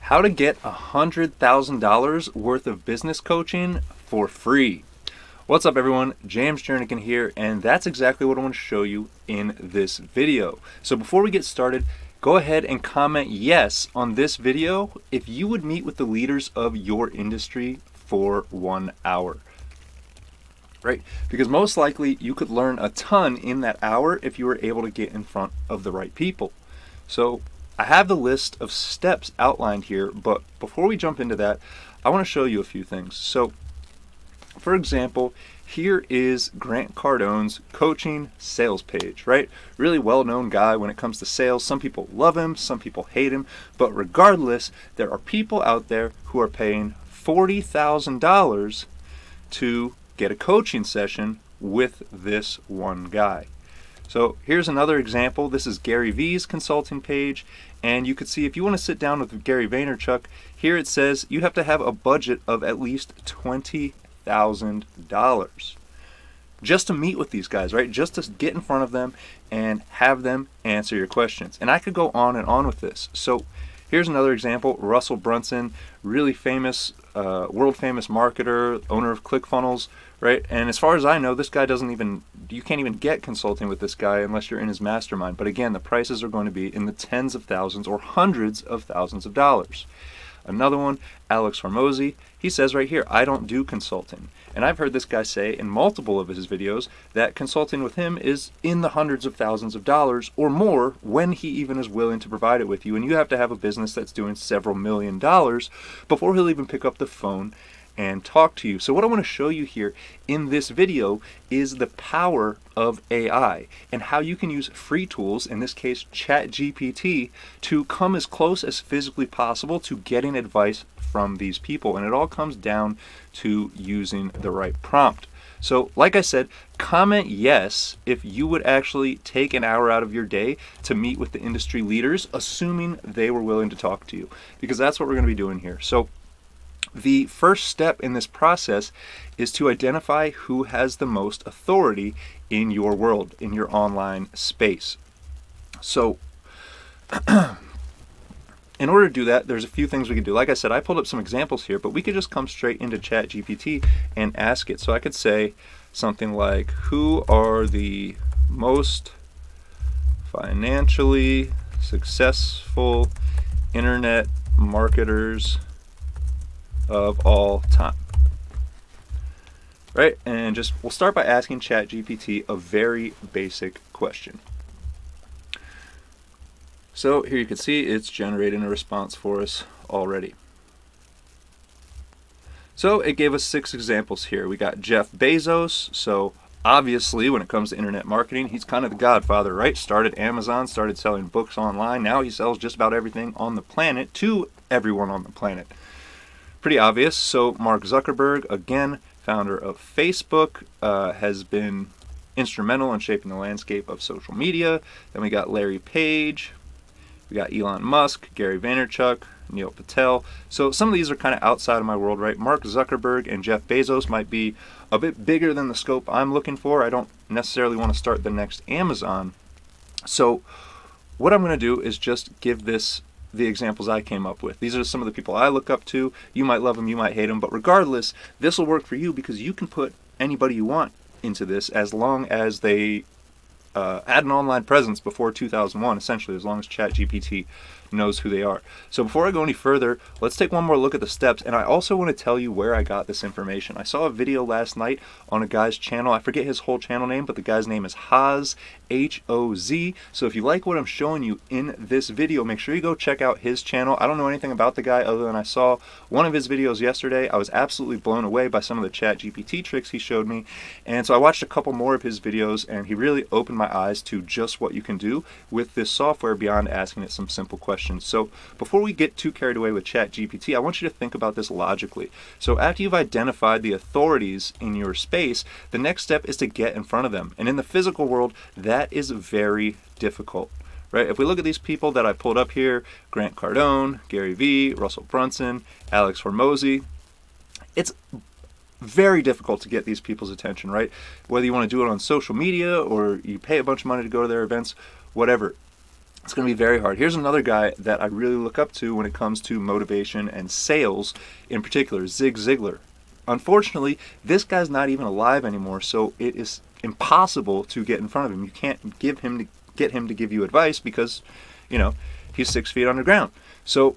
How to get $100,000 worth of business coaching for free. What's up everyone, James Jernigan here, and that's exactly what I want to show you in this video. So before we get started, go ahead and comment yes on this video if you would meet with the leaders of your industry for 1 hour. Right? Because most likely you could learn a ton in that hour if you were able to get in front of the right people. So I have the list of steps outlined here, but before we jump into that, I want to show you a few things. So, for example, here is Grant Cardone's coaching sales page, right? Really well-known guy when it comes to sales. Some people love him, some people hate him, but regardless, there are people out there who are paying $40,000 to get a coaching session with this one guy. So here's another example. This is Gary V's consulting page, and you could see if you want to sit down with Gary Vaynerchuk, here it says you have to have a budget of at least $20,000 just to meet with these guys, right? Just to get in front of them and have them answer your questions. And I could go on and on with this. So here's another example. Russell Brunson, really famous, world famous marketer, owner of ClickFunnels, right? And as far as I know, this guy you can't even get consulting with this guy unless you're in his mastermind. But again, the prices are going to be in the tens of thousands or hundreds of thousands of dollars. Another one, Alex Hormozy, he says right here, I don't do consulting. And I've heard this guy say in multiple of his videos that consulting with him is in the hundreds of thousands of dollars or more when he even is willing to provide it with you. And you have to have a business that's doing several $1 million before he'll even pick up the phone and talk to you. So what I want to show you here in this video is the power of AI and how you can use free tools, in this case ChatGPT, to come as close as physically possible to getting advice from these people. And it all comes down to using the right prompt. So like I said, comment yes if you would actually take an hour out of your day to meet with the industry leaders, assuming they were willing to talk to you, because that's what we're going to be doing here. So the first step in this process is to identify who has the most authority in your world, in your online space. So in order to do that, there's a few things we can do. Like I said, I pulled up some examples here, but we could just come straight into ChatGPT and ask it. So I could say something like, who are the most financially successful internet marketers of all time, right? And we'll start by asking ChatGPT a very basic question. So here you can see it's generating a response for us already. So it gave us 6 examples here. We got Jeff Bezos. So obviously when it comes to internet marketing, he's kind of the godfather, right? Started Amazon, started selling books online. Now he sells just about everything on the planet to everyone on the planet. Pretty obvious. So Mark Zuckerberg, again, founder of Facebook, has been instrumental in shaping the landscape of social media. Then we got Larry Page, we got Elon Musk, Gary Vaynerchuk, Neil Patel. So some of these are kind of outside of my world, right? Mark Zuckerberg and Jeff Bezos might be a bit bigger than the scope I'm looking for. I don't necessarily want to start the next Amazon. So what I'm going to do is just give this the examples I came up with. These are some of the people I look up to. You might love them, you might hate them, but regardless, this will work for you because you can put anybody you want into this as long as they had an online presence before 2001, essentially, as long as ChatGPT knows who they are. So before I go any further, let's take one more look at the steps, and I also want to tell you where I got this information. I saw a video last night on a guy's channel. I forget his whole channel name, but the guy's name is Hoz, H-O-Z. So if you like what I'm showing you in this video, make sure you go check out his channel. I don't know anything about the guy other than I saw one of his videos yesterday. I was absolutely blown away by some of the ChatGPT tricks he showed me, and so I watched a couple more of his videos, and he really opened my eyes to just what you can do with this software beyond asking it some simple questions. So before we get too carried away with ChatGPT, I want you to think about this logically. So after you've identified the authorities in your space, the next step is to get in front of them. And in the physical world, that is very difficult, right? If we look at these people that I pulled up here, Grant Cardone, Gary V, Russell Brunson, Alex Hormozy, it's very difficult to get these people's attention, right? Whether you want to do it on social media or you pay a bunch of money to go to their events, whatever. It's going to be very hard. Here's another guy that I really look up to when it comes to motivation and sales in particular, Zig Ziglar. Unfortunately, this guy's not even alive anymore, so it is impossible to get in front of him. You can't get him to give you advice because, he's 6 feet underground. So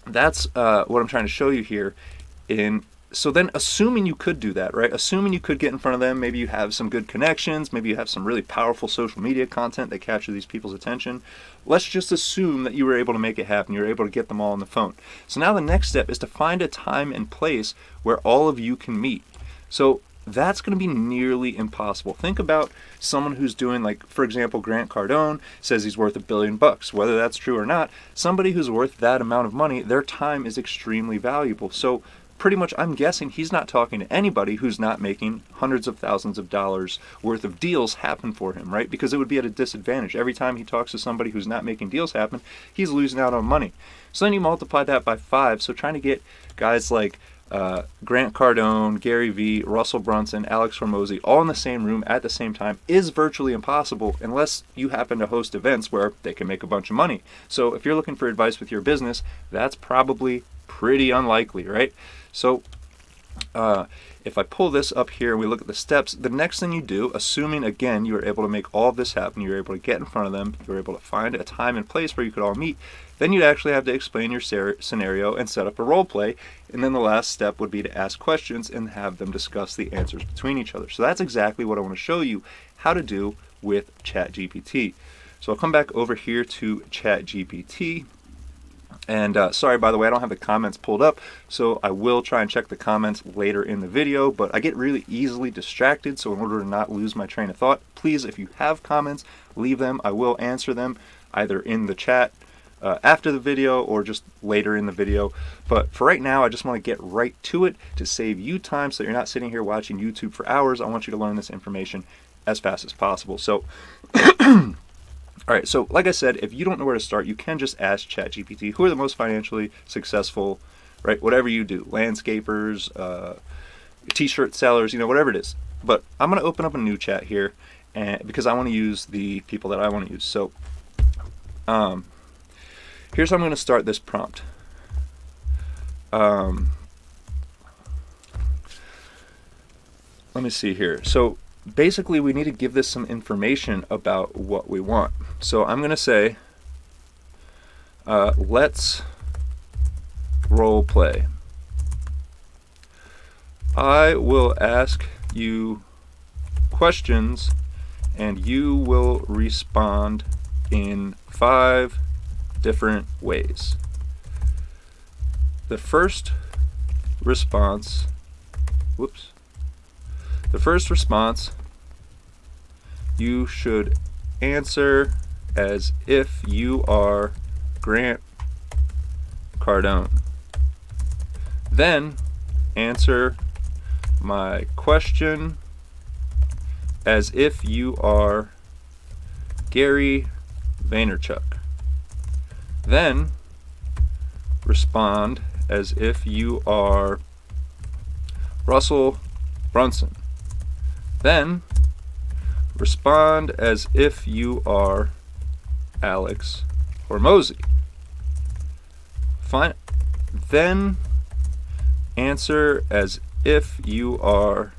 that's what I'm trying to show you here. So then, assuming you could do that, right? Assuming you could get in front of them, maybe you have some good connections, maybe you have some really powerful social media content that capture these people's attention. Let's just assume that you were able to make it happen. You were able to get them all on the phone. So now the next step is to find a time and place where all of you can meet. So that's going to be nearly impossible. Think about someone who's doing, like, for example, Grant Cardone says he's worth $1 billion. Whether that's true or not, somebody who's worth that amount of money, their time is extremely valuable. So pretty much, I'm guessing he's not talking to anybody who's not making hundreds of thousands of dollars worth of deals happen for him, right? Because it would be at a disadvantage. Every time he talks to somebody who's not making deals happen, he's losing out on money. So then you multiply that by 5. So trying to get guys like Grant Cardone, Gary Vee, Russell Brunson, Alex Hormozi all in the same room at the same time is virtually impossible unless you happen to host events where they can make a bunch of money. So if you're looking for advice with your business, that's probably pretty unlikely, right? So if I pull this up here and we look at the steps, the next thing you do, assuming again you were able to make all of this happen, you were able to get in front of them, you were able to find a time and place where you could all meet, then you'd actually have to explain your scenario and set up a role play. And then the last step would be to ask questions and have them discuss the answers between each other. So that's exactly what I want to show you how to do with ChatGPT. So I'll come back over here to ChatGPT. And sorry, by the way, I don't have the comments pulled up, so I will try and check the comments later in the video, but I get really easily distracted, so in order to not lose my train of thought, please, if you have comments, leave them. I will answer them either in the chat after the video or just later in the video. But for right now, I just want to get right to it to save you time so you're not sitting here watching YouTube for hours. I want you to learn this information as fast as possible. So all right, so like I said, if you don't know where to start, you can just ask ChatGPT, who are the most financially successful, right? Whatever you do, landscapers, t-shirt sellers, whatever it is. But I'm going to open up a new chat here because I want to use the people that I want to use. So here's how I'm going to start this prompt. Let me see here. So basically, we need to give this some information about what we want. So I'm going to say, let's role play. I will ask you questions and you will respond in 5 different ways. The first response, you should answer as if you are Grant Cardone. Then answer my question as if you are Gary Vaynerchuk. Then respond as if you are Russell Brunson. Then respond as if you are Alex Hormozi. Fine. Then answer as if you are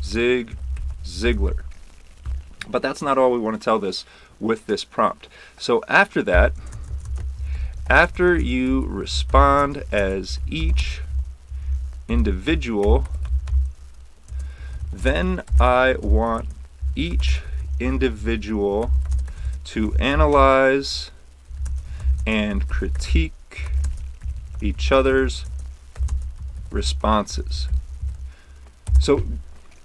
Zig Ziglar. But that's not all we want to tell this with this prompt. So after that, after you respond as each individual, then I want each individual to analyze and critique each other's responses. So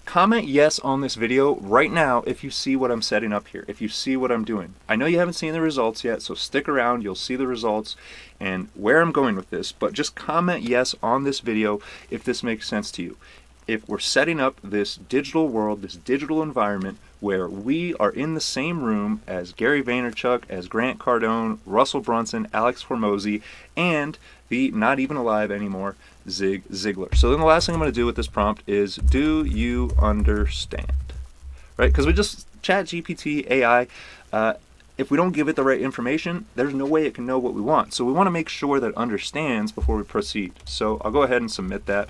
comment yes on this video right now if you see what I'm setting up here, if you see what I'm doing. I know you haven't seen the results yet, so stick around, you'll see the results and where I'm going with this, but just comment yes on this video if this makes sense to you. If we're setting up this digital world, this digital environment where we are in the same room as Gary Vaynerchuk, as Grant Cardone, Russell Brunson, Alex Hormozi, and the not even alive anymore Zig Ziglar. So then the last thing I'm going to do with this prompt is, do you understand? Right? Because we just ChatGPT AI, if we don't give it the right information, there's no way it can know what we want. So we want to make sure that it understands before we proceed. So I'll go ahead and submit that.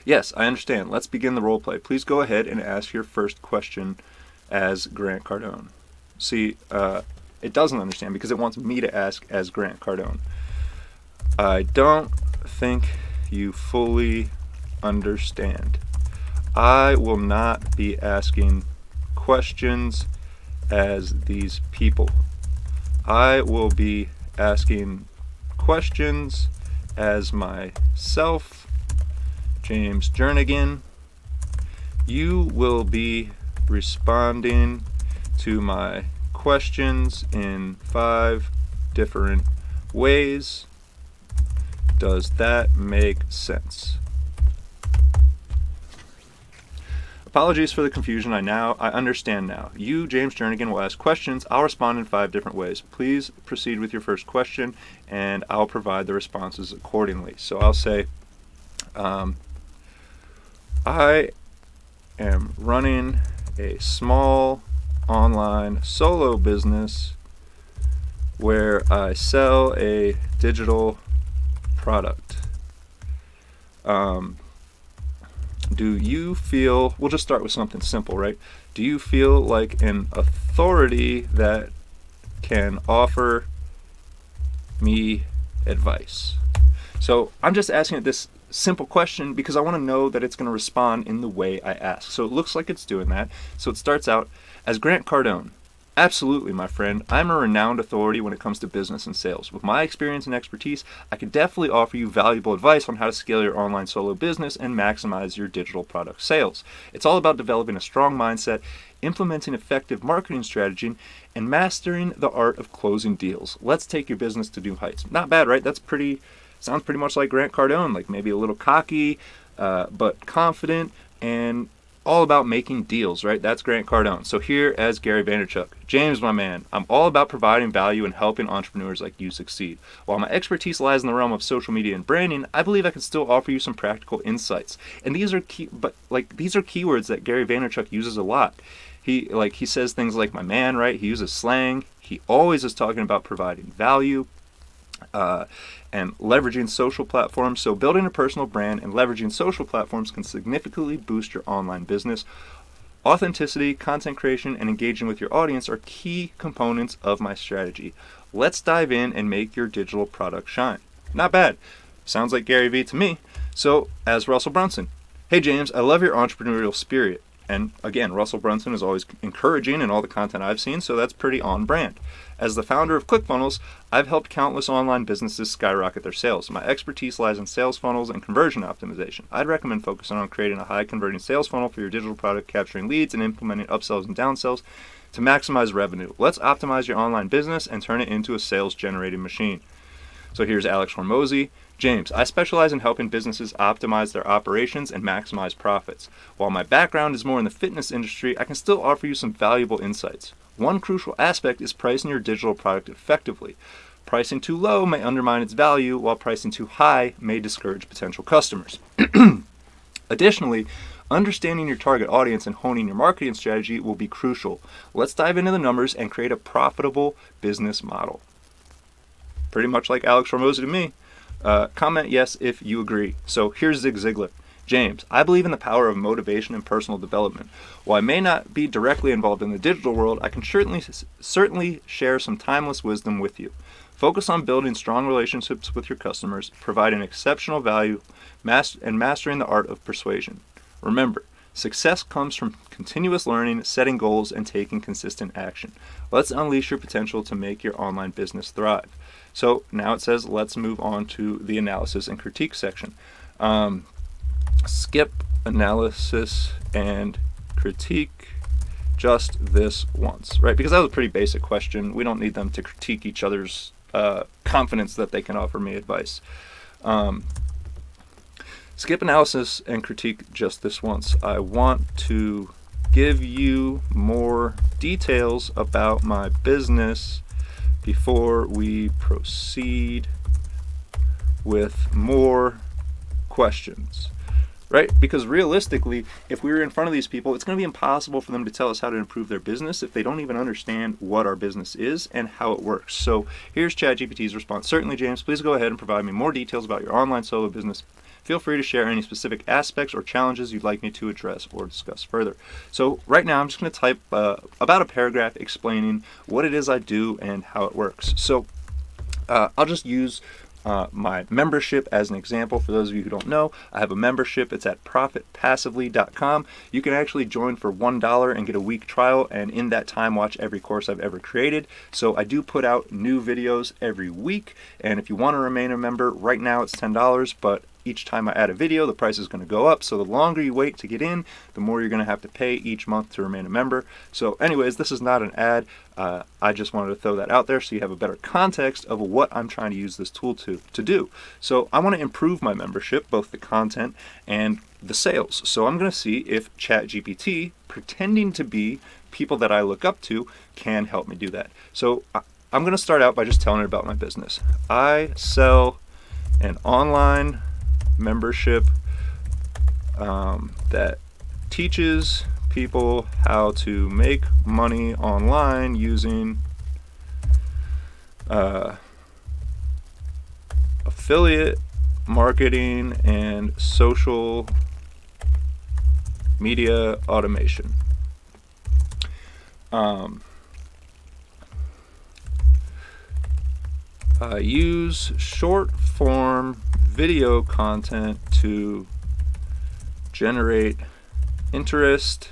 Yes, I understand. Let's begin the role play. Please go ahead and ask your first question as Grant Cardone. See, it doesn't understand because it wants me to ask as Grant Cardone. I don't think you fully understand. I will not be asking questions as these people. I will be asking questions as myself, James Jernigan. You will be responding to my questions in 5 different ways. Does that make sense? Apologies for the confusion. I understand now. You, James Jernigan, will ask questions. I'll respond in 5 different ways. Please proceed with your first question, and I'll provide the responses accordingly. So I'll say, I am running a small online solo business where I sell a digital product. Do you feel, we'll just start with something simple, right? Do you feel like an authority that can offer me advice? So I'm just asking it this simple question because I want to know that it's going to respond in the way I ask. So it looks like it's doing that. So it starts out as Grant Cardone. Absolutely, my friend. I'm a renowned authority when it comes to business and sales. With my experience and expertise, I can definitely offer you valuable advice on how to scale your online solo business and maximize your digital product sales. It's all about developing a strong mindset, implementing effective marketing strategy, and mastering the art of closing deals. Let's take your business to new heights. Not bad, right? Sounds pretty much like Grant Cardone, like maybe a little cocky, but confident, and all about making deals, right? That's Grant Cardone. So here as Gary Vaynerchuk. James, my man, I'm all about providing value and helping entrepreneurs like you succeed. While my expertise lies in the realm of social media and branding, I believe I can still offer you some practical insights. And these are these are keywords that Gary Vaynerchuk uses a lot. He says things like my man, right? He uses slang. He always is talking about providing value. And leveraging social platforms. So building a personal brand and leveraging social platforms can significantly boost your online business. Authenticity, content creation, and engaging with your audience are key components of my strategy. Let's dive in and make your digital product shine. Not bad. Sounds like Gary Vee to me. So as Russell Brunson. Hey James, I love your entrepreneurial spirit. And again, Russell Brunson is always encouraging in all the content I've seen, so that's pretty on brand. As the founder of ClickFunnels, I've helped countless online businesses skyrocket their sales. My expertise lies in sales funnels and conversion optimization. I'd recommend focusing on creating a high converting sales funnel for your digital product, capturing leads, and implementing upsells and downsells to maximize revenue. Let's optimize your online business and turn it into a sales generating machine. So here's Alex Hormozy. James, I specialize in helping businesses optimize their operations and maximize profits. While my background is more in the fitness industry, I can still offer you some valuable insights. One crucial aspect is pricing your digital product effectively. Pricing too low may undermine its value, while pricing too high may discourage potential customers. Additionally, understanding your target audience and honing your marketing strategy will be crucial. Let's dive into the numbers and create a profitable business model. Pretty much like Alex Hormozy to me. Comment yes if you agree. So here's Zig Ziglar. James, I believe in the power of motivation and personal development. While I may not be directly involved in the digital world, I can certainly share some timeless wisdom with you. Focus on building strong relationships with your customers, providing exceptional value, and mastering the art of persuasion. Remember, success comes from continuous learning, setting goals, and taking consistent action. Let's unleash your potential to make your online business thrive. So now it says let's move on to the analysis and critique section. Skip analysis and critique just this once, right? Because that was a pretty basic question. We don't need them to critique each other's confidence that they can offer me advice. Skip analysis and critique just this once. I want to give you more details about my business before we proceed with more questions. right? Because realistically, if we were in front of these people, it's going to be impossible for them to tell us how to improve their business if they don't even understand what our business is and how it works. So here's ChatGPT's response. Certainly, James, please go ahead and provide me more details about your online solo business. Feel free to share any specific aspects or challenges you'd like me to address or discuss further. So right now I'm just going to type about a paragraph explaining what it is I do and how it works. So I'll just use my membership as an example. For those of you who don't know, I have a membership. It's at profitpassively.com. You can actually join for $1 and get a week trial, and in that time watch every course I've ever created. So I do put out new videos every week, and if you want to remain a member, right now it's $10, but each time I add a video, the price is going to go up. So the longer you wait to get in, the more you're going to have to pay each month to remain a member. So anyways, this is not an ad. I just wanted to throw that out there so you have a better context of what I'm trying to use this tool to do. So I want to improve my membership, both the content and the sales. So I'm going to see if ChatGPT, pretending to be people that I look up to, can help me do that. So I'm going to start out by just telling it about my business. I sell an online membership that teaches people how to make money online using affiliate marketing and social media automation. I use short form video content to generate interest,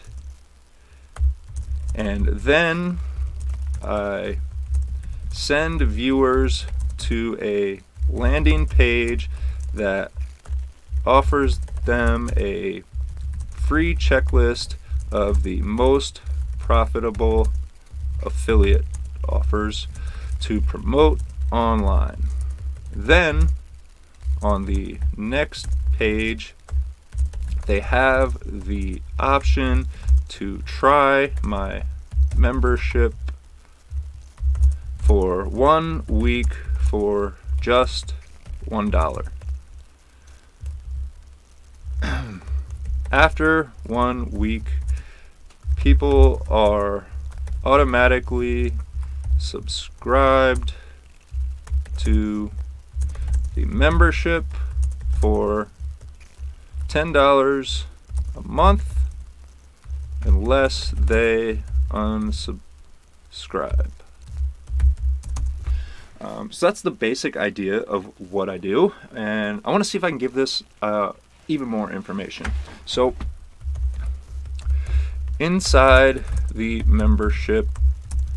and then I send viewers to a landing page that offers them a free checklist of the most profitable affiliate offers to promote online. Then on the next page, they have the option to try my membership for 1 week for just $1. After 1 week, people are automatically subscribed to the membership for $10 a month unless they unsubscribe. So that's the basic idea of what I do, and I want to see if I can give this even more information. So inside the membership,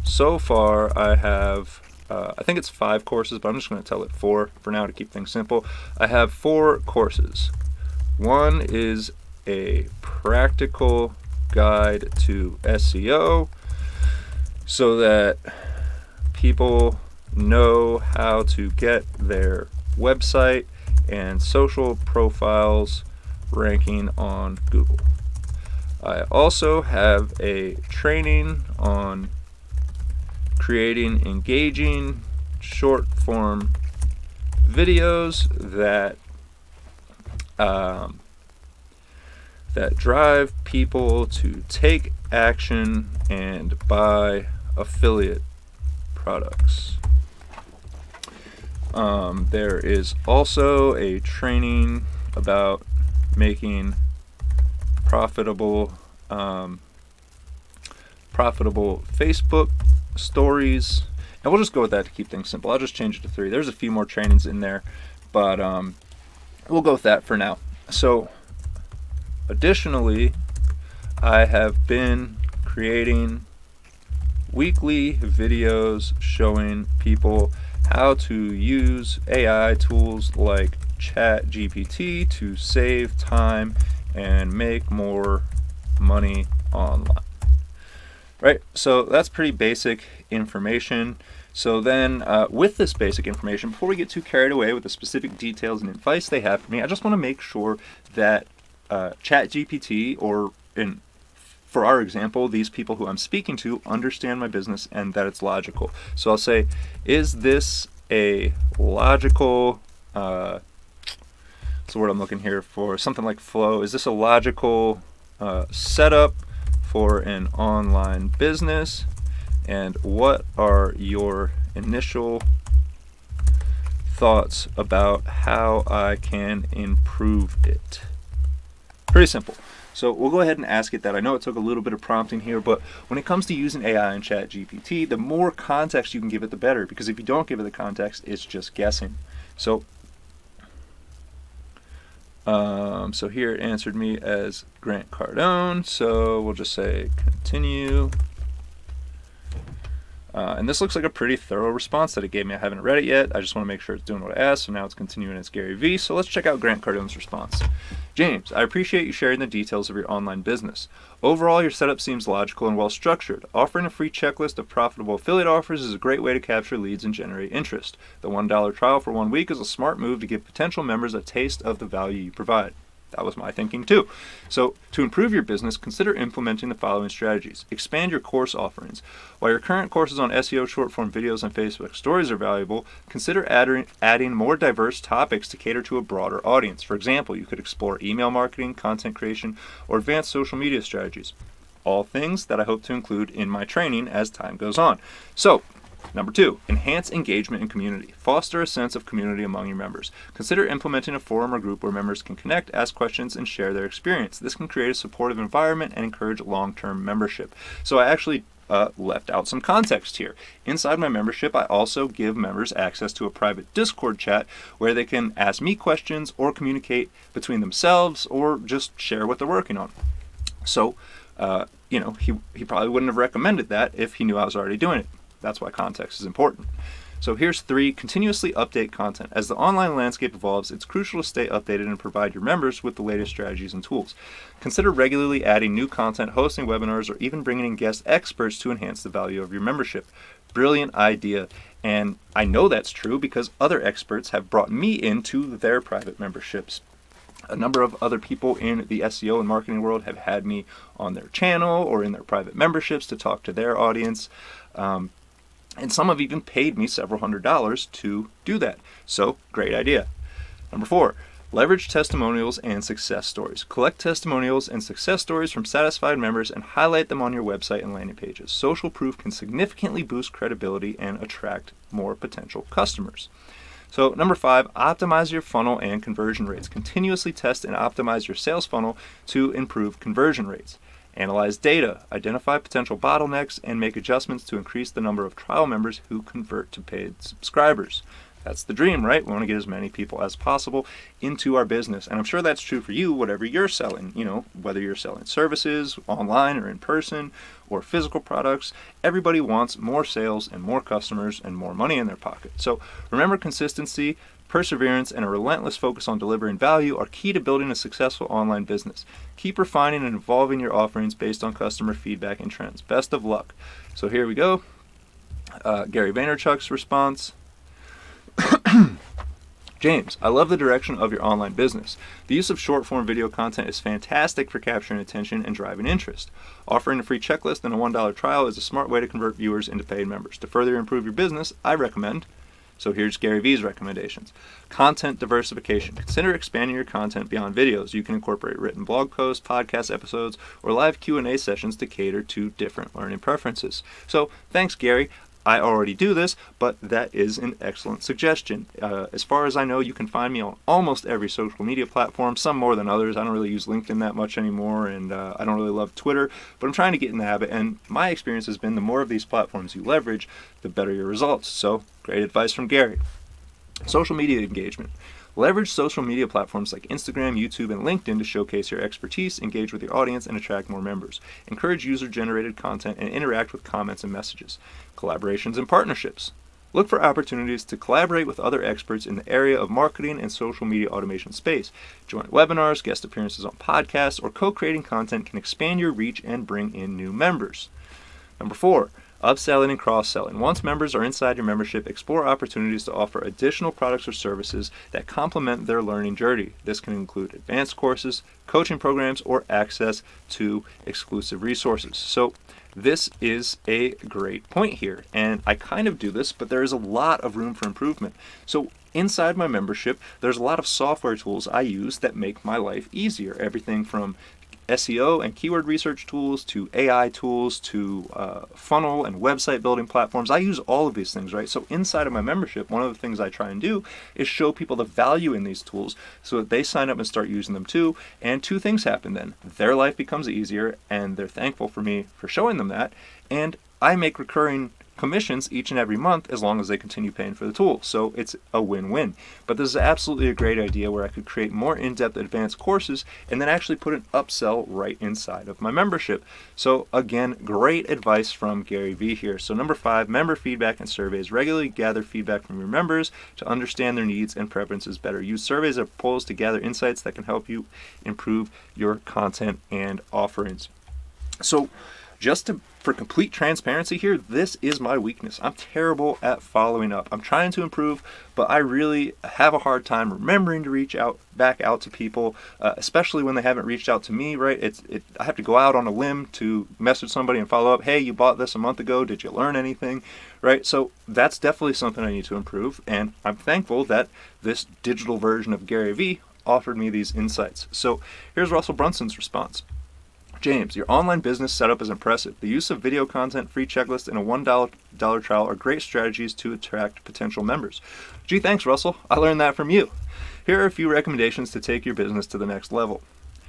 so far I have I think it's 5 courses, but I'm just going to tell it 4 for now to keep things simple. I have 4 courses. One is a practical guide to SEO so that people know how to get their website and social profiles ranking on Google. I also have a training on creating engaging short form videos that that drive people to take action and buy affiliate products. There is also a training about making profitable Facebook stories, and we'll just go with that to keep things simple. I'll just change it to 3. There's a few more trainings in there, but we'll go with that for now. So additionally, I have been creating weekly videos showing people how to use AI tools like ChatGPT to save time and make more money online. Right, so that's pretty basic information. So then with this basic information, before we get too carried away with the specific details and advice they have for me, I just want to make sure that ChatGPT, or for our example, these people who I'm speaking to, understand my business and that it's logical. So I'll say, is this a logical what's the word I'm looking here for? Something like flow. Is this a logical setup for an online business? And what are your initial thoughts about how I can improve it? Pretty simple. So we'll go ahead and ask it that. I know it took a little bit of prompting here, but when it comes to using AI and ChatGPT, the more context you can give it, the better. Because if you don't give it the context, it's just guessing. So here it answered me as Grant Cardone. So we'll just say continue. And this looks like a pretty thorough response that it gave me. I haven't read it yet. I just want to make sure it's doing what I asked. So now it's continuing as Gary V. So let's check out Grant Cardone's response. James, I appreciate you sharing the details of your online business. Overall, your setup seems logical and well structured. Offering a free checklist of profitable affiliate offers is a great way to capture leads and generate interest. The $1 trial for 1 week is a smart move to give potential members a taste of the value you provide. That was my thinking too. So to improve your business, consider implementing the following strategies. Expand your course offerings. While your current courses on SEO, short form videos, and Facebook stories are valuable, consider adding more diverse topics to cater to a broader audience. For example, you could explore email marketing, content creation, or advanced social media strategies. All things that I hope to include in my training as time goes on. So, Number 2, enhance engagement and community. Foster a sense of community among your members. Consider implementing a forum or group where members can connect, ask questions, and share their experience. This can create a supportive environment and encourage long-term membership. So I actually left out some context here. Inside my membership, I also give members access to a private Discord chat where they can ask me questions or communicate between themselves or just share what they're working on. So, he probably wouldn't have recommended that if he knew I was already doing it. That's why context is important. So here's 3, continuously update content. As the online landscape evolves, it's crucial to stay updated and provide your members with the latest strategies and tools. Consider regularly adding new content, hosting webinars, or even bringing in guest experts to enhance the value of your membership. Brilliant idea. And I know that's true because other experts have brought me into their private memberships. A number of other people in the SEO and marketing world have had me on their channel or in their private memberships to talk to their audience. And some have even paid me several $100s to do that. So, great idea. Number 4, leverage testimonials and success stories. Collect testimonials and success stories from satisfied members and highlight them on your website and landing pages. Social proof can significantly boost credibility and attract more potential customers. So, number 5, optimize your funnel and conversion rates. Continuously test and optimize your sales funnel to improve conversion rates. Analyze data, identify potential bottlenecks, and make adjustments to increase the number of trial members who convert to paid subscribers. That's the dream, right? We want to get as many people as possible into our business. And I'm sure that's true for you, whatever you're selling, whether you're selling services online or in person or physical products. Everybody wants more sales and more customers and more money in their pocket. So remember, consistency, perseverance, and a relentless focus on delivering value are key to building a successful online business. Keep refining and evolving your offerings based on customer feedback and trends. Best of luck. So here we go. Gary Vaynerchuk's response. James, I love the direction of your online business. The use of short-form video content is fantastic for capturing attention and driving interest. Offering a free checklist and a $1 trial is a smart way to convert viewers into paid members. To further improve your business, I recommend. So here's Gary V's recommendations. Content diversification. Consider expanding your content beyond videos. You can incorporate written blog posts, podcast episodes, or live Q&A sessions to cater to different learning preferences. So thanks, Gary. I already do this, but that is an excellent suggestion. As far as I know, you can find me on almost every social media platform, some more than others. I don't really use LinkedIn that much anymore, and I don't really love Twitter, but I'm trying to get in the habit, and my experience has been the more of these platforms you leverage, the better your results. So, great advice from Gary. Social media engagement. Leverage social media platforms like Instagram, YouTube, and LinkedIn to showcase your expertise, engage with your audience, and attract more members. Encourage user-generated content and interact with comments and messages. Collaborations and partnerships. Look for opportunities to collaborate with other experts in the area of marketing and social media automation space. Joint webinars, guest appearances on podcasts, or co-creating content can expand your reach and bring in new members. Number 4. Upselling and cross-selling. Once members are inside your membership, explore opportunities to offer additional products or services that complement their learning journey. This can include advanced courses, coaching programs, or access to exclusive resources. So this is a great point here, and I kind of do this, but there is a lot of room for improvement. So Inside my membership, there's a lot of software tools I use that make my life easier. Everything from SEO and keyword research tools to AI tools to funnel and website building platforms. I use all of these things, right? So inside of my membership, one of the things I try and do is show people the value in these tools so that they sign up and start using them too. And two things happen then. Their life becomes easier and they're thankful for me for showing them that. And I make recurring commissions each and every month as long as they continue paying for the tool. So it's a win-win. But this is absolutely a great idea where I could create more in-depth advanced courses and then actually put an upsell right inside of my membership. So again, great advice from Gary Vee here. So number 5, member feedback and surveys. Regularly gather feedback from your members to understand their needs and preferences better. Use surveys or polls to gather insights that can help you improve your content and offerings. So for complete transparency here, this is my weakness. I'm terrible at following up. I'm trying to improve, but I really have a hard time remembering to reach back out to people, especially when they haven't reached out to me, right? I have to go out on a limb to message somebody and follow up. Hey, you bought this a month ago. Did you learn anything? Right? So that's definitely something I need to improve, and I'm thankful that this digital version of Gary Vee offered me these insights. So here's Russell Brunson's response. James, your online business setup is impressive. The use of video content, free checklists, and a $1 trial are great strategies to attract potential members. Gee, thanks, Russell. I learned that from you. Here are a few recommendations to take your business to the next level.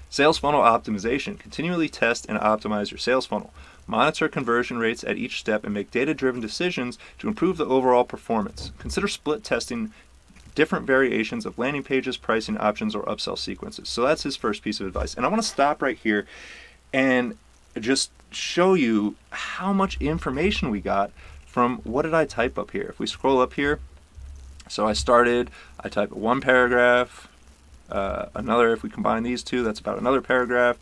Sales funnel optimization. Continually test and optimize your sales funnel. Monitor conversion rates at each step and make data-driven decisions to improve the overall performance. Consider split testing different variations of landing pages, pricing options, or upsell sequences. So that's his first piece of advice. And I want to stop right here and just show you how much information we got from what did I type up here. If we scroll up here, so I typed one paragraph, another, if we combine these two, that's about another paragraph,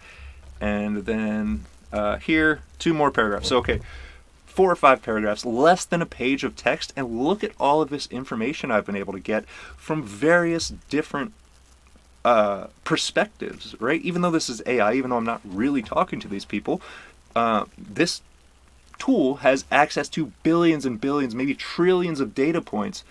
and then here, 2 more paragraphs. So okay, 4 or 5 paragraphs, less than a page of text, and look at all of this information I've been able to get from various different perspectives, right? Even though this is AI, even though I'm not really talking to these people, this tool has access to billions and billions, maybe trillions of data points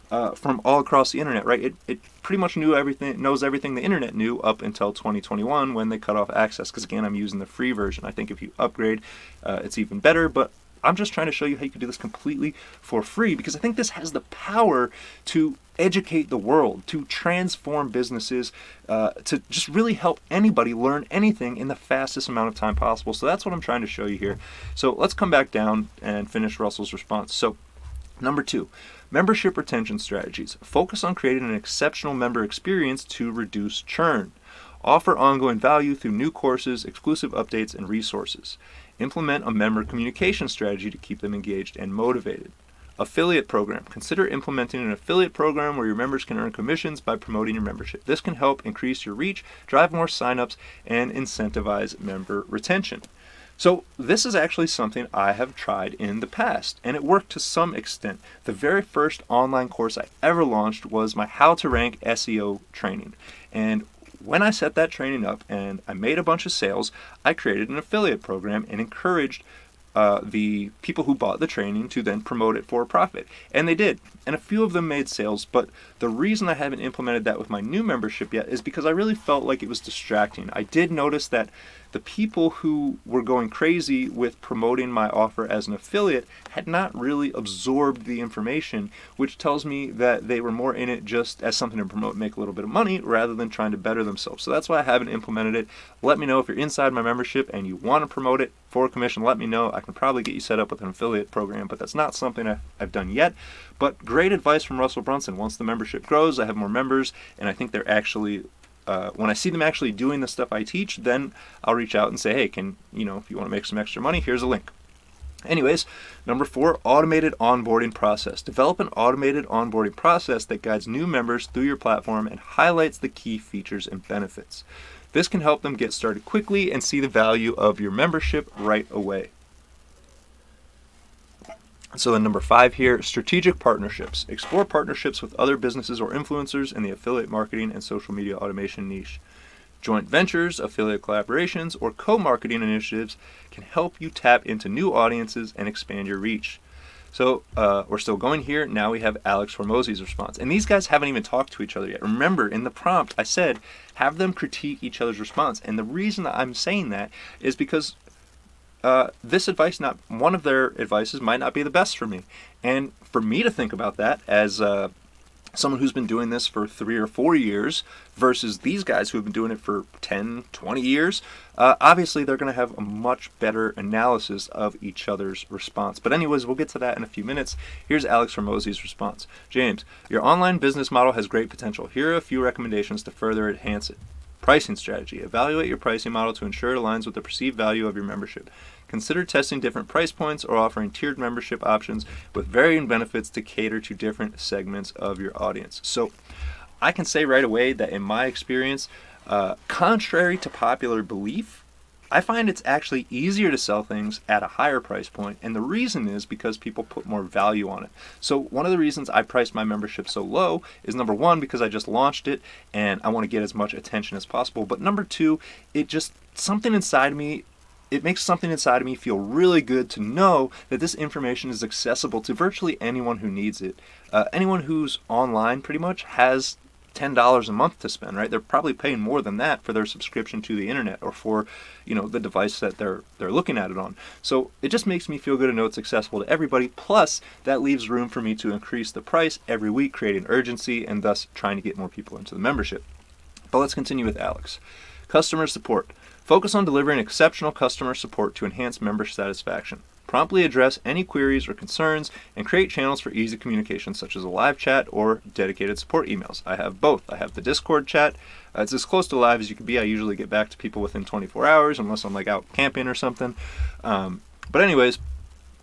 from all across the internet, right? It pretty much knows everything the internet knew up until 2021 when they cut off access, because again, I'm using the free version. I think if you upgrade, it's even better, but I'm just trying to show you how you can do this completely for free, because I think this has the power to educate the world, to transform businesses, to just really help anybody learn anything in the fastest amount of time possible. So that's what I'm trying to show you here. So let's come back down and finish Russell's response. So number 2, membership retention strategies. Focus on creating an exceptional member experience to reduce churn. Offer ongoing value through new courses, exclusive updates, and resources. Implement a member communication strategy to keep them engaged and motivated. Affiliate program. Consider implementing an affiliate program where your members can earn commissions by promoting your membership. This can help increase your reach, drive more signups, and incentivize member retention. So this is actually something I have tried in the past, and it worked to some extent. The very first online course I ever launched was my How to Rank SEO training. And when I set that training up and I made a bunch of sales, I created an affiliate program and encouraged the people who bought the training to then promote it for a profit. And they did. And a few of them made sales. But the reason I haven't implemented that with my new membership yet is because I really felt like it was distracting. I did notice that the people who were going crazy with promoting my offer as an affiliate had not really absorbed the information, which tells me that they were more in it just as something to promote and make a little bit of money rather than trying to better themselves. So that's why I haven't implemented it. Let me know if you're inside my membership and you want to promote it for a commission. Let me know. I can probably get you set up with an affiliate program, but that's not something I've done yet. But great advice from Russell Brunson. Once the membership grows, I have more members, and I think they're actually when I see them actually doing the stuff I teach, then I'll reach out and say, hey, if you want to make some extra money, here's a link. Anyways, number 4, automated onboarding process. Develop an automated onboarding process that guides new members through your platform and highlights the key features and benefits. This can help them get started quickly and see the value of your membership right away. So then number 5 here, strategic partnerships. Explore partnerships with other businesses or influencers in the affiliate marketing and social media automation niche. Joint ventures, affiliate collaborations, or co-marketing initiatives can help you tap into new audiences and expand your reach. So we're still going here. Now we have Alex Hormozi's response. And these guys haven't even talked to each other yet. Remember, in the prompt, I said, have them critique each other's response. And the reason that I'm saying that is because this advice, not one of their advices, might not be the best for me. And for me to think about that as someone who's been doing this for 3 or 4 years versus these guys who have been doing it for 10, 20 years, obviously they're going to have a much better analysis of each other's response. But anyways, we'll get to that in a few minutes. Here's Alex Hormozi's response. James, your online business model has great potential. Here are a few recommendations to further enhance it. Pricing strategy. Evaluate your pricing model to ensure it aligns with the perceived value of your membership. Consider testing different price points or offering tiered membership options with varying benefits to cater to different segments of your audience. So I can say right away that in my experience, contrary to popular belief, I find it's actually easier to sell things at a higher price point, and the reason is because people put more value on it. So one of the reasons I priced my membership so low is, number one, because I just launched it and I want to get as much attention as possible, but number two, it makes something inside of me feel really good to know that this information is accessible to virtually anyone who needs it. Anyone who's online pretty much has $10 a month to spend, right? They're probably paying more than that for their subscription to the internet or for, the device that they're looking at it on. So it just makes me feel good to know it's accessible to everybody. Plus, that leaves room for me to increase the price every week, creating urgency and thus trying to get more people into the membership. But let's continue with Alex. Customer support. Focus on delivering exceptional customer support to enhance member satisfaction. Promptly address any queries or concerns and create channels for easy communication such as a live chat or dedicated support emails. I have both. I have the Discord chat. It's as close to live as you can be. I usually get back to people within 24 hours unless I'm out camping or something. But anyways,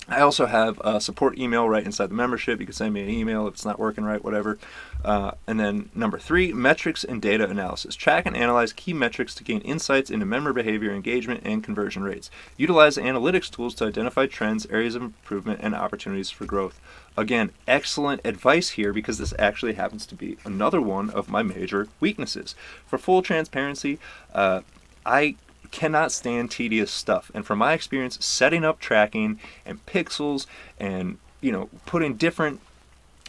I also have a support email right inside the membership. You can send me an email if it's not working right, whatever. And then number 3, metrics and data analysis. Track and analyze key metrics to gain insights into member behavior, engagement, and conversion rates. Utilize analytics tools to identify trends, areas of improvement, and opportunities for growth. Again, excellent advice here because this actually happens to be another one of my major weaknesses. For full transparency, I cannot stand tedious stuff, and from my experience setting up tracking and pixels and putting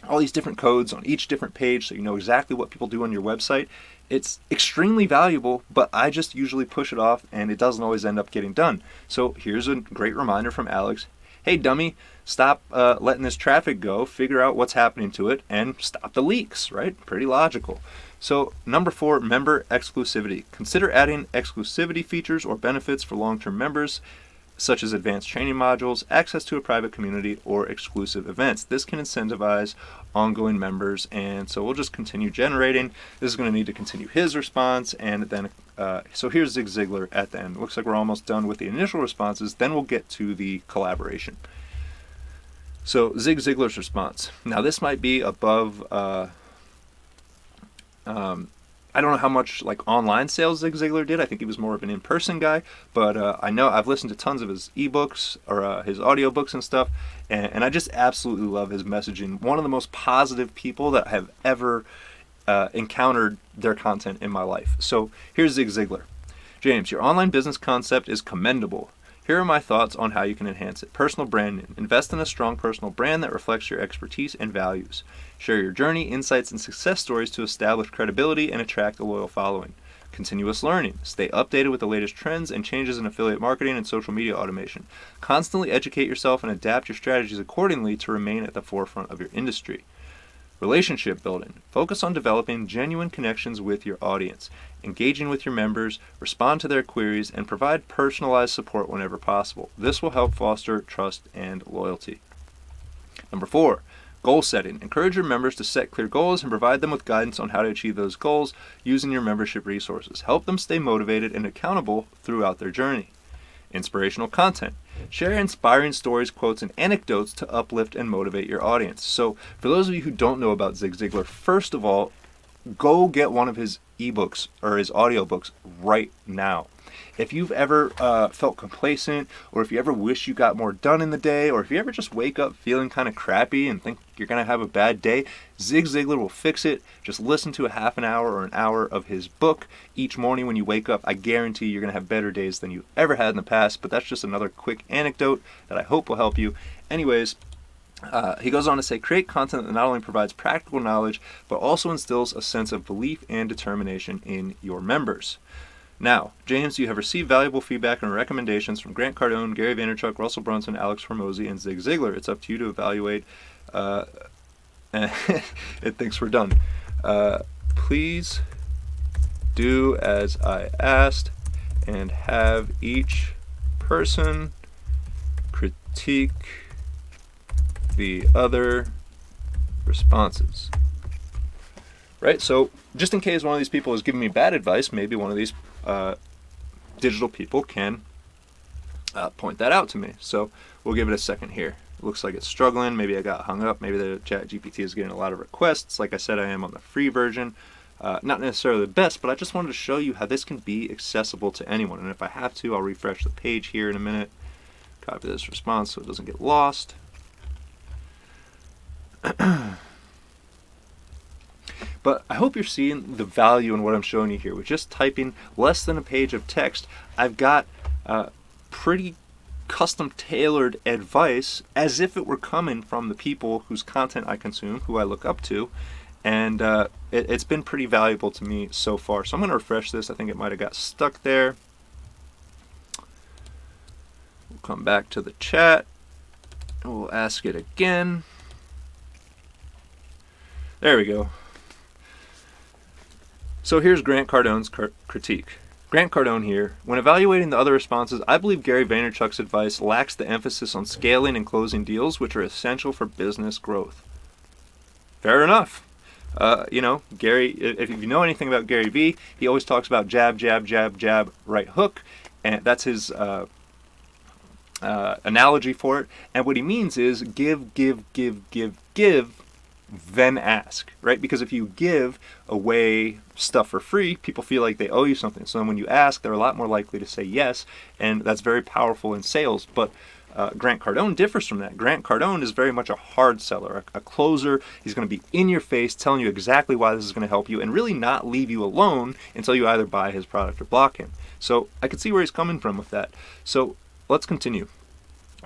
all these different codes on each different page so you know exactly what people do on your website, it's extremely valuable, but I just usually push it off and it doesn't always end up getting done. So here's a great reminder from Alex. Hey dummy, stop letting this traffic go, figure out what's happening to it, and stop the leaks, right? Pretty logical. So number 4, member exclusivity. Consider adding exclusivity features or benefits for long-term members, such as advanced training modules, access to a private community, or exclusive events. This can incentivize ongoing members, and so we'll just continue generating. This is going to need to continue his response, and then so here's Zig Ziglar at the end. Looks like we're almost done with the initial responses, then we'll get to the collaboration. So Zig Ziglar's response. Now this might be above I don't know how much online sales Zig Ziglar did. I think he was more of an in-person guy, but I know I've listened to tons of his ebooks or his audiobooks and stuff, and I just absolutely love his messaging. One of the most positive people that have ever encountered their content in my life. So here's Zig Ziglar. James, your online business concept is commendable. Here are my thoughts on how you can enhance it. Personal branding. Invest in a strong personal brand that reflects your expertise and values. Share your journey, insights, and success stories to establish credibility and attract a loyal following. Continuous learning. Stay updated with the latest trends and changes in affiliate marketing and social media automation. Constantly educate yourself and adapt your strategies accordingly to remain at the forefront of your industry. Relationship building. Focus on developing genuine connections with your audience, engaging with your members, respond to their queries, and provide personalized support whenever possible. This will help foster trust and loyalty. Number 4, goal setting. Encourage your members to set clear goals and provide them with guidance on how to achieve those goals using your membership resources. Help them stay motivated and accountable throughout their journey. Inspirational content. Share inspiring stories, quotes, and anecdotes to uplift and motivate your audience. So for those of you who don't know about Zig Ziglar, first of all, go get one of his ebooks or his audiobooks right now. If you've ever felt complacent, or if you ever wish you got more done in the day, or if you ever just wake up feeling kind of crappy and think you're going to have a bad day, Zig Ziglar will fix it. Just listen to a half an hour or an hour of his book each morning when you wake up. I guarantee you're going to have better days than you've ever had in the past, but that's just another quick anecdote that I hope will help you. Anyways, He goes on to say, create content that not only provides practical knowledge, but also instills a sense of belief and determination in your members. Now, James, you have received valuable feedback and recommendations from Grant Cardone, Gary Vaynerchuk, Russell Brunson, Alex Hormozi, and Zig Ziglar. It's up to you to evaluate. It thinks we're done. Please do as I asked and have each person critique the other responses. Right? So just in case one of these people is giving me bad advice, maybe one of these digital people can point that out to me. So we'll give it a second here. It looks like it's struggling. Maybe I got hung up. Maybe the ChatGPT is getting a lot of requests. Like I said, I am on the free version. Not necessarily the best, but I just wanted to show you how this can be accessible to anyone. And if I have to, I'll refresh the page here in a minute. Copy this response so it doesn't get lost. But I hope you're seeing the value in what I'm showing you here. With just typing less than a page of text, I've got pretty custom tailored advice as if it were coming from the people whose content I consume, who I look up to. And it's been pretty valuable to me so far. So I'm going to refresh this. I think it might have got stuck there. We'll come back to the chat. And we'll ask it again. There we go. So here's Grant Cardone's critique. Grant Cardone here. When evaluating the other responses, I believe Gary Vaynerchuk's advice lacks the emphasis on scaling and closing deals, which are essential for business growth. Fair enough. Gary, if you know anything about Gary Vee, he always talks about jab, jab, jab, jab, right hook, and that's his analogy for it. And what he means is give, then ask, right? Because if you give away stuff for free, people feel like they owe you something. So then when you ask, they're a lot more likely to say yes, and that's very powerful in sales. But Grant Cardone differs from that. Grant Cardone is very much a hard seller, a closer. He's going to be in your face, telling you exactly why this is going to help you, and really not leave you alone until you either buy his product or block him. So I can see where he's coming from with that. So let's continue.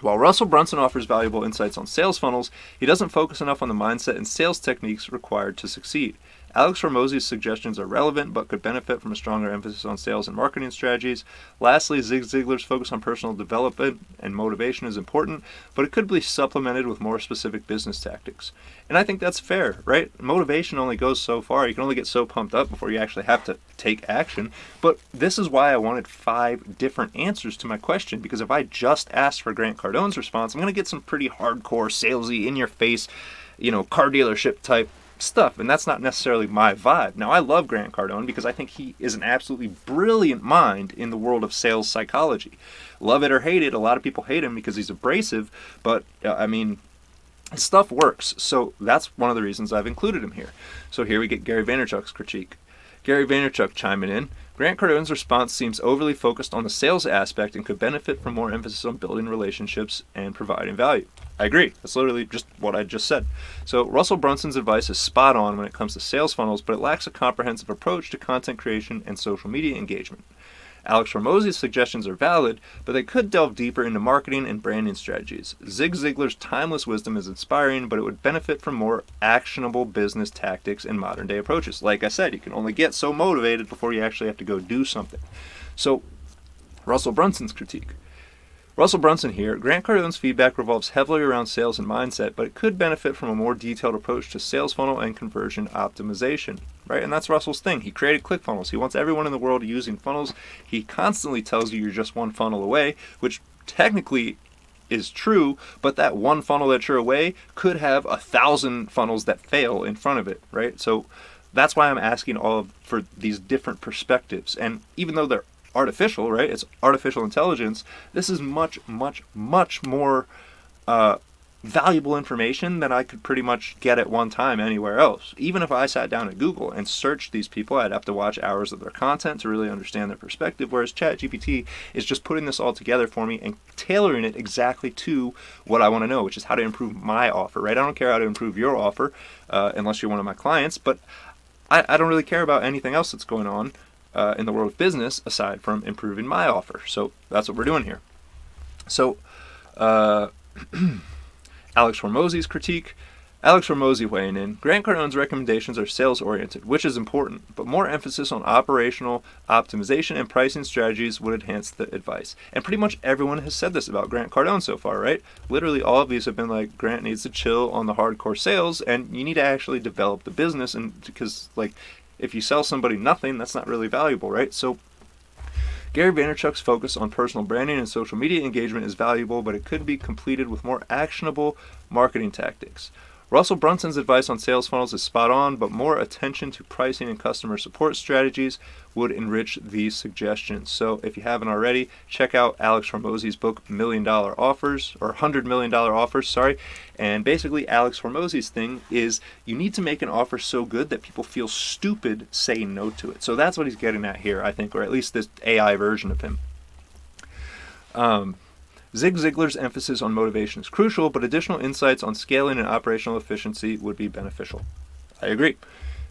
While Russell Brunson offers valuable insights on sales funnels, he doesn't focus enough on the mindset and sales techniques required to succeed. Alex Hormozi's suggestions are relevant but could benefit from a stronger emphasis on sales and marketing strategies. Lastly, Zig Ziglar's focus on personal development and motivation is important, but it could be supplemented with more specific business tactics. And I think that's fair, right? Motivation only goes so far. You can only get so pumped up before you actually have to take action. But this is why I wanted 5 different answers to my question, because if I just asked for Grant Cardone's response, I'm going to get some pretty hardcore, salesy, in-your-face, car dealership type stuff, and that's not necessarily my vibe. Now, I love Grant Cardone because I think he is an absolutely brilliant mind in the world of sales psychology. Love it or hate it, a lot of people hate him because he's abrasive, but his stuff works. So that's one of the reasons I've included him here. So here we get Gary Vaynerchuk's critique. Gary Vaynerchuk chiming in. Grant Cardone's response seems overly focused on the sales aspect and could benefit from more emphasis on building relationships and providing value. I agree. That's literally just what I just said. So Russell Brunson's advice is spot on when it comes to sales funnels, but it lacks a comprehensive approach to content creation and social media engagement. Alex Hormozi's suggestions are valid, but they could delve deeper into marketing and branding strategies. Zig Ziglar's timeless wisdom is inspiring, but it would benefit from more actionable business tactics and modern-day approaches. Like I said, you can only get so motivated before you actually have to go do something. So, Russell Brunson's critique. Russell Brunson here. Grant Cardone's feedback revolves heavily around sales and mindset, but it could benefit from a more detailed approach to sales funnel and conversion optimization, right? And that's Russell's thing. He created ClickFunnels. He wants everyone in the world using funnels. He constantly tells you you're just one funnel away, which technically is true, but that one funnel that you're away could have 1,000 funnels that fail in front of it, right? So that's why I'm asking for these different perspectives. And even though they're artificial, right? It's artificial intelligence. This is much, much, much more valuable information than I could pretty much get at one time anywhere else. Even if I sat down at Google and searched these people, I'd have to watch hours of their content to really understand their perspective, whereas ChatGPT is just putting this all together for me and tailoring it exactly to what I want to know, which is how to improve my offer, right? I don't care how to improve your offer unless you're one of my clients, but I don't really care about anything else that's going on in the world of business aside from improving my offer. So that's what we're doing here. So Alex Hormozy's critique. Alex Hormozy weighing in. Grant Cardone's recommendations are sales-oriented, which is important, but more emphasis on operational optimization and pricing strategies would enhance the advice. And pretty much everyone has said this about Grant Cardone so far, right? Literally all of these have been like, Grant needs to chill on the hardcore sales, and you need to actually develop the business, and because like if you sell somebody nothing, that's not really valuable, right? So Gary Vaynerchuk's focus on personal branding and social media engagement is valuable, but it could be completed with more actionable marketing tactics. Russell Brunson's advice on sales funnels is spot on, but more attention to pricing and customer support strategies would enrich these suggestions. So if you haven't already, check out Alex Hormozy's book, $1 Million Offers, or $100 Million Offers, sorry. And basically Alex Hormozy's thing is you need to make an offer so good that people feel stupid saying no to it. So that's what he's getting at here, I think, or at least this AI version of him. Zig Ziglar's emphasis on motivation is crucial, but additional insights on scaling and operational efficiency would be beneficial. I agree.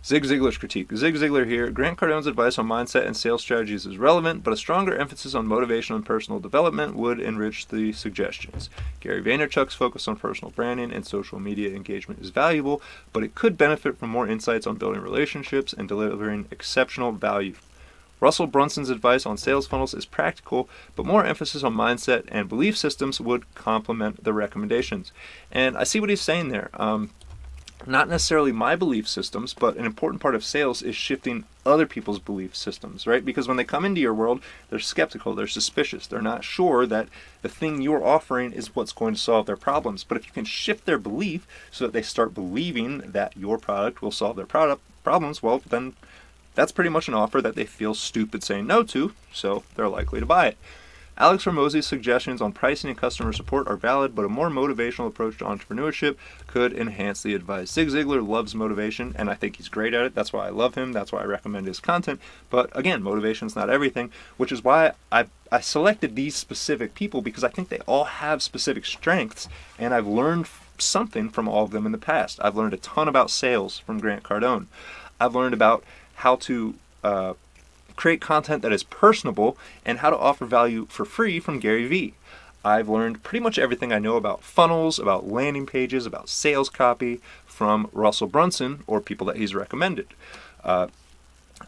Zig Ziglar's critique. Zig Ziglar here. Grant Cardone's advice on mindset and sales strategies is relevant, but a stronger emphasis on motivation and personal development would enrich the suggestions. Gary Vaynerchuk's focus on personal branding and social media engagement is valuable, but it could benefit from more insights on building relationships and delivering exceptional value. Russell Brunson's advice on sales funnels is practical, but more emphasis on mindset and belief systems would complement the recommendations. And I see what he's saying there. Not necessarily my belief systems, but an important part of sales is shifting other people's belief systems, right? Because when they come into your world, they're skeptical, they're suspicious, they're not sure that the thing you're offering is what's going to solve their problems. But if you can shift their belief so that they start believing that your product will solve their problems, well, then that's pretty much an offer that they feel stupid saying no to, so they're likely to buy it. Alex Hormozy's suggestions on pricing and customer support are valid, but a more motivational approach to entrepreneurship could enhance the advice. Zig Ziglar loves motivation, and I think he's great at it. That's why I love him. That's why I recommend his content. But again, motivation's not everything, which is why I selected these specific people, because I think they all have specific strengths, and I've learned something from all of them in the past. I've learned a ton about sales from Grant Cardone. I've learned about how to create content that is personable and how to offer value for free from Gary Vee. I've learned pretty much everything I know about funnels, about landing pages, about sales copy from Russell Brunson or people that he's recommended.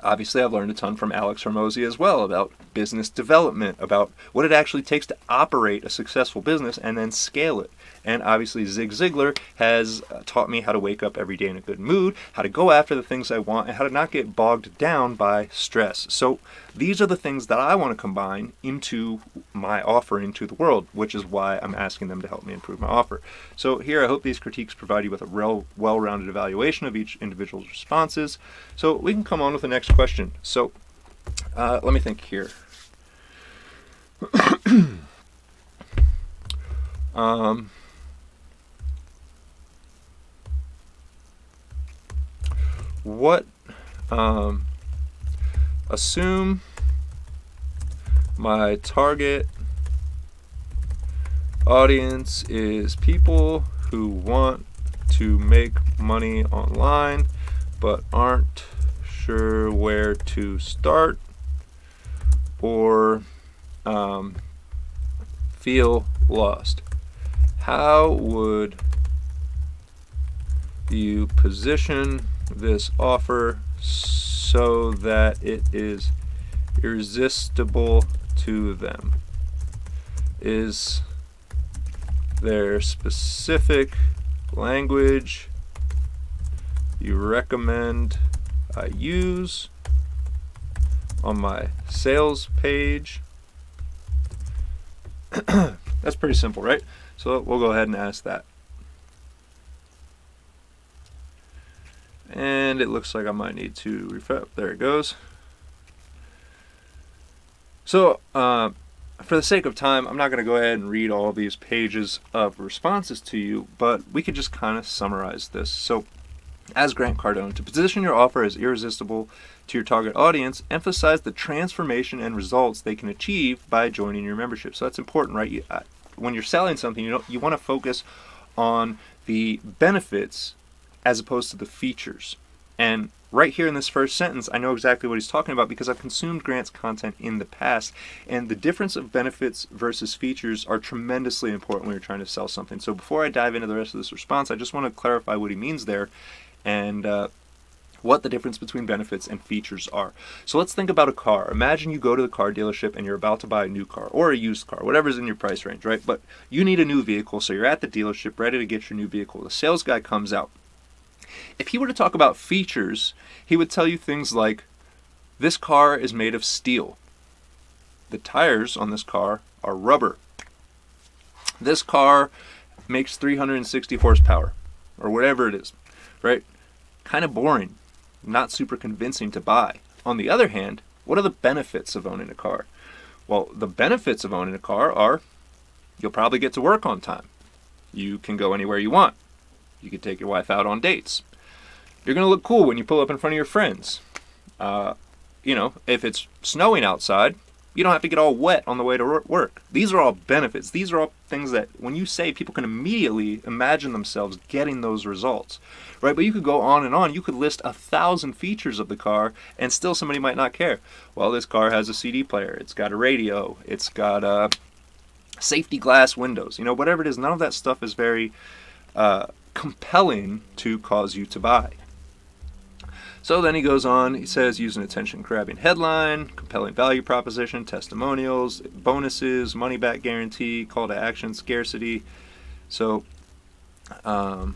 Obviously, I've learned a ton from Alex Hormozy as well about business development, about what it actually takes to operate a successful business and then scale it. And obviously, Zig Ziglar has taught me how to wake up every day in a good mood, how to go after the things I want, and how to not get bogged down by stress. So these are the things that I want to combine into my offering to the world, which is why I'm asking them to help me improve my offer. So here, I hope these critiques provide you with a well-rounded evaluation of each individual's responses. So we can come on with the next question. So let me think here. Assume my target audience is people who want to make money online but aren't sure where to start or feel lost. How would you position this offer so that it is irresistible to them? Is there specific language you recommend I use on my sales page? That's pretty simple, right? So we'll go ahead and ask that. And it looks like I might need to refresh. There it goes. So for the sake of time, I'm not going to go ahead and read all these pages of responses to you, but we could just kind of summarize this. So as Grant Cardone, to position your offer as irresistible to your target audience, emphasize the transformation and results they can achieve by joining your membership. So that's important, right? When you're selling something, you want to focus on the benefits as opposed to the features. And right here in this first sentence, I know exactly what he's talking about because I've consumed Grant's content in the past. And the difference of benefits versus features are tremendously important when you're trying to sell something. So before I dive into the rest of this response, I just want to clarify what he means there and what the difference between benefits and features are. So let's think about a car. Imagine you go to the car dealership and you're about to buy a new car or a used car, whatever's in your price range, right? But you need a new vehicle, so you're at the dealership ready to get your new vehicle. The sales guy comes out. If he were to talk about features, he would tell you things like, this car is made of steel. The tires on this car are rubber. This car makes 360 horsepower, or whatever it is, right? Kind of boring, not super convincing to buy. On the other hand, what are the benefits of owning a car? Well, the benefits of owning a car are you'll probably get to work on time. You can go anywhere you want. You can take your wife out on dates. You're going to look cool when you pull up in front of your friends. If it's snowing outside, you don't have to get all wet on the way to work. These are all benefits. These are all things that when you say, people can immediately imagine themselves getting those results, right? But you could go on and on. You could list 1,000 features of the car and still somebody might not care. Well, this car has a CD player. It's got a radio. It's got safety glass windows. Whatever it is, none of that stuff is very compelling to cause you to buy. So then he goes on, he says, use an attention-grabbing headline, compelling value proposition, testimonials, bonuses, money-back guarantee, call to action, scarcity. So we'll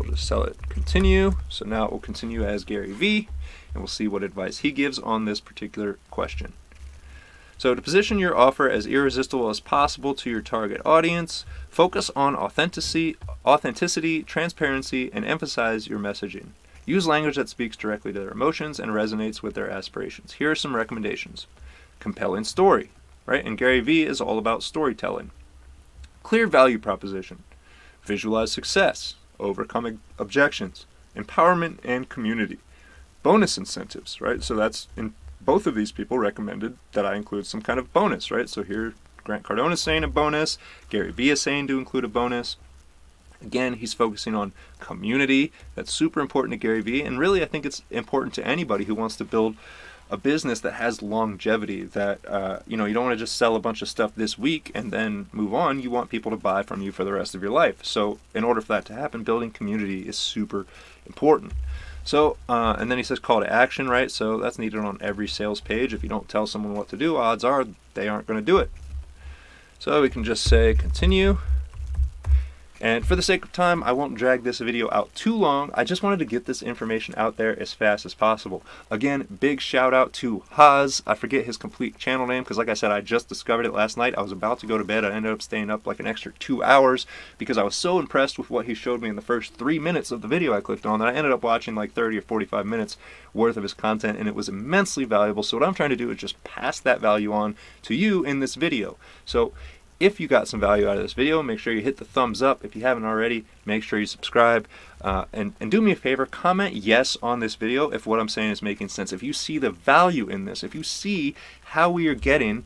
just sell it, continue. So now it will continue as Gary V, and we'll see what advice he gives on this particular question. So to position your offer as irresistible as possible to your target audience, focus on authenticity, transparency, and emphasize your messaging. Use language that speaks directly to their emotions and resonates with their aspirations. Here are some recommendations. Compelling story, right? And Gary V is all about storytelling. Clear value proposition. Visualize success. Overcome objections. Empowerment and community. Bonus incentives, right? So that's in both of these people recommended that I include some kind of bonus, right? So here Grant Cardone is saying a bonus. Gary V is saying to include a bonus. Again, he's focusing on community. That's super important to Gary Vee. And really, I think it's important to anybody who wants to build a business that has longevity, that, you don't want to just sell a bunch of stuff this week and then move on. You want people to buy from you for the rest of your life. So in order for that to happen, building community is super important. So, and then he says call to action, right? So that's needed on every sales page. If you don't tell someone what to do, odds are they aren't going to do it. So we can just say continue. And for the sake of time, I won't drag this video out too long. I just wanted to get this information out there as fast as possible. Again, big shout out to Haas. I forget his complete channel name because like I said, I just discovered it last night. I was about to go to bed. I ended up staying up like an extra 2 hours because I was so impressed with what he showed me in the first 3 minutes of the video I clicked on that I ended up watching like 30 or 45 minutes worth of his content, and it was immensely valuable. So what I'm trying to do is just pass that value on to you in this video. So if you got some value out of this video, make sure you hit the thumbs up. If you haven't already, make sure you subscribe. And do me a favor, comment yes on this video if what I'm saying is making sense. If you see the value in this, if you see how we are getting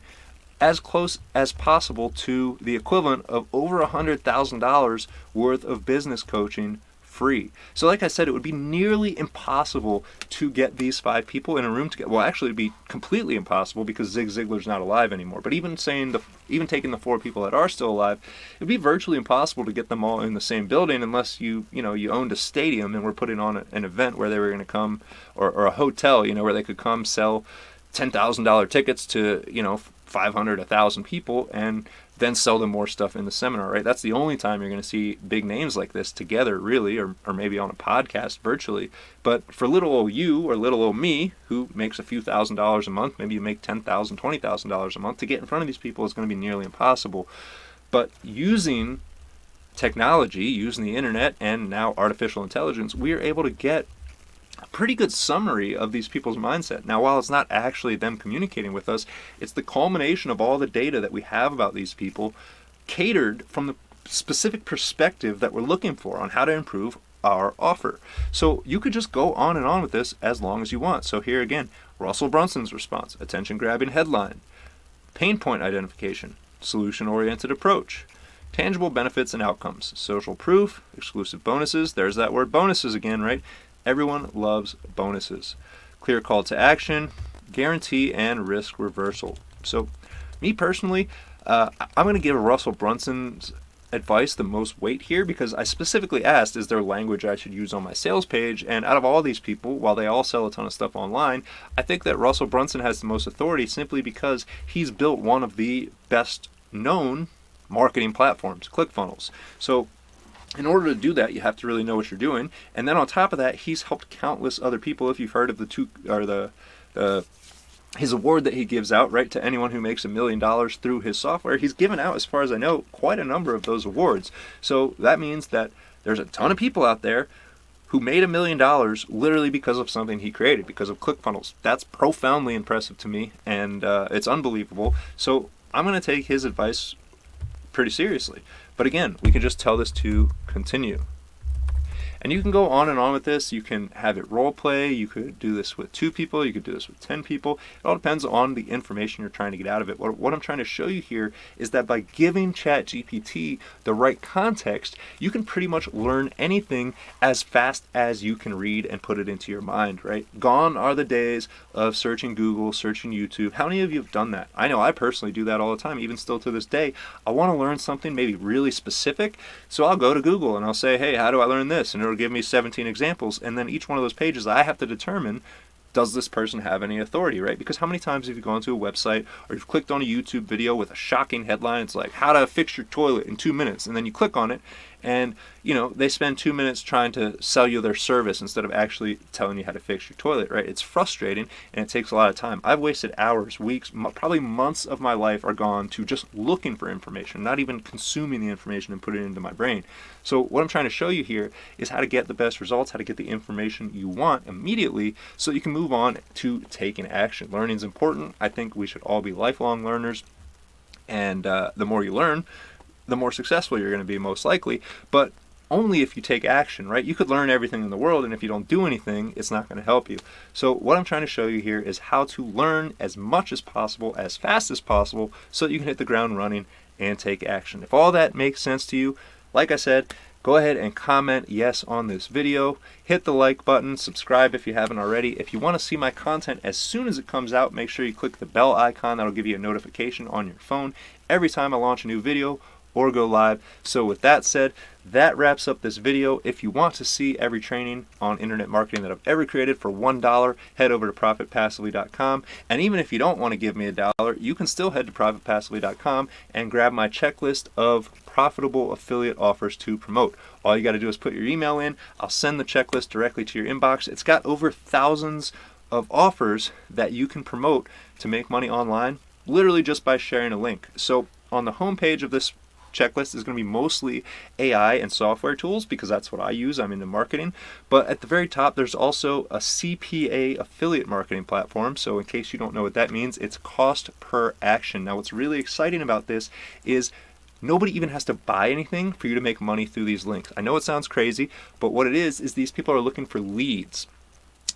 as close as possible to the equivalent of over $100,000 worth of business coaching free. So like I said, it would be nearly impossible to get these 5 people in a room together. Well, actually, it'd be completely impossible because Zig Ziglar's not alive anymore. But even taking the 4 people that are still alive, it'd be virtually impossible to get them all in the same building unless you owned a stadium and were putting on an event where they were going to come, or a hotel, where they could come sell $10,000 tickets to 500, 1,000 people and then sell them more stuff in the seminar, right? That's the only time you're going to see big names like this together, really, or maybe on a podcast virtually. But for little old you or little old me, who makes a few $1,000s a month, maybe you make $10,000, $20,000 a month, to get in front of these people is going to be nearly impossible. But using technology, using the internet, and now artificial intelligence, we are able to get a pretty good summary of these people's mindset. Now, while it's not actually them communicating with us, it's the culmination of all the data that we have about these people, catered from the specific perspective that we're looking for on how to improve our offer. So you could just go on and on with this as long as you want. So here again, Russell Brunson's response: attention-grabbing headline, pain point identification, solution-oriented approach, tangible benefits and outcomes, social proof, exclusive bonuses. There's that word bonuses again, right? Everyone loves bonuses. Clear call to action, guarantee, and risk reversal. So, me personally, I'm going to give Russell Brunson's advice the most weight here because I specifically asked, is there language I should use on my sales page? And out of all these people, while they all sell a ton of stuff online, I think that Russell Brunson has the most authority simply because he's built one of the best known marketing platforms, ClickFunnels. So in order to do that, you have to really know what you're doing. And then on top of that, he's helped countless other people. If you've heard of his award that he gives out, right, to anyone who makes $1 million through his software, he's given out, as far as I know, quite a number of those awards. So that means that there's a ton of people out there who made $1 million literally because of something he created, because of ClickFunnels. That's profoundly impressive to me, and it's unbelievable. So I'm going to take his advice pretty seriously. But again, we can just tell this to continue. And you can go on and on with this. You can have it role play. You could do this with 2 people. You could do this with 10 people. It all depends on the information you're trying to get out of it. What I'm trying to show you here is that by giving ChatGPT the right context, you can pretty much learn anything as fast as you can read and put it into your mind, right? Gone are the days of searching Google, searching YouTube. How many of you have done that? I know I personally do that all the time, even still to this day. I want to learn something maybe really specific, so I'll go to Google and I'll say, hey, how do I learn this? And it'll give me 17 examples, and then each one of those pages I have to determine, does this person have any authority, right? Because how many times have you gone to a website or you've clicked on a YouTube video with a shocking headline? It's like, how to fix your toilet in 2 minutes, and then you click on it and they spend 2 minutes trying to sell you their service instead of actually telling you how to fix your toilet, right? It's frustrating and it takes a lot of time. I've wasted hours, weeks, probably months of my life are gone to just looking for information, not even consuming the information and putting it into my brain. So what I'm trying to show you here is how to get the best results, how to get the information you want immediately so you can move on to taking action. Learning is important. I think we should all be lifelong learners, and the more you learn, the more successful you're going to be, most likely, but only if you take action, right? You could learn everything in the world, and if you don't do anything, it's not going to help you. So what I'm trying to show you here is how to learn as much as possible, as fast as possible, so that you can hit the ground running and take action. If all that makes sense to you, like I said, go ahead and comment yes on this video. Hit the like button, subscribe if you haven't already. If you want to see my content as soon as it comes out, make sure you click the bell icon. That'll give you a notification on your phone every time I launch a new video or go live. So with that said, that wraps up this video. If you want to see every training on internet marketing that I've ever created for $1, head over to profitpassively.com. And even if you don't want to give me $1, you can still head to profitpassively.com and grab my checklist of profitable affiliate offers to promote. All you got to do is put your email in. I'll send the checklist directly to your inbox. It's got over thousands of offers that you can promote to make money online, literally just by sharing a link. So on the homepage of this checklist is going to be mostly AI and software tools because that's what I use. I'm into marketing. But at the very top, there's also a CPA affiliate marketing platform. So in case you don't know what that means, it's cost per action. Now, what's really exciting about this is nobody even has to buy anything for you to make money through these links. I know it sounds crazy, but what it is these people are looking for leads.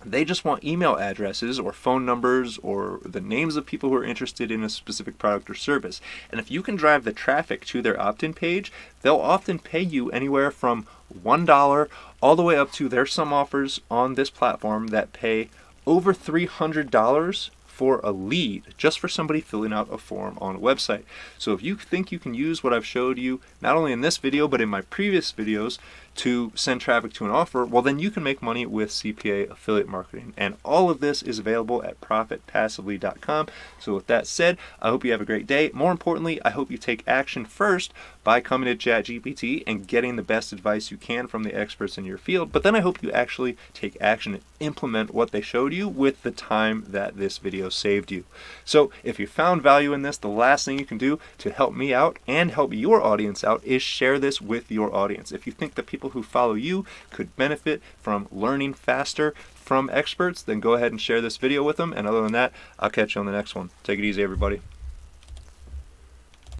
They just want email addresses or phone numbers or the names of people who are interested in a specific product or service. And if you can drive the traffic to their opt-in page, they'll often pay you anywhere from $1 all the way up to, there's some offers on this platform that pay over $300 for a lead, just for somebody filling out a form on a website. So if you think you can use what I've showed you, not only in this video, but in my previous videos, to send traffic to an offer, well, then you can make money with CPA affiliate marketing. And all of this is available at profitpassively.com. So with that said, I hope you have a great day. More importantly, I hope you take action first by coming to ChatGPT and getting the best advice you can from the experts in your field. But then I hope you actually take action and implement what they showed you with the time that this video saved you. So if you found value in this, the last thing you can do to help me out and help your audience out is share this with your audience. If you think that people who follow you could benefit from learning faster from experts, then go ahead and share this video with them. And other than that, I'll catch you on the next one. Take it easy, everybody.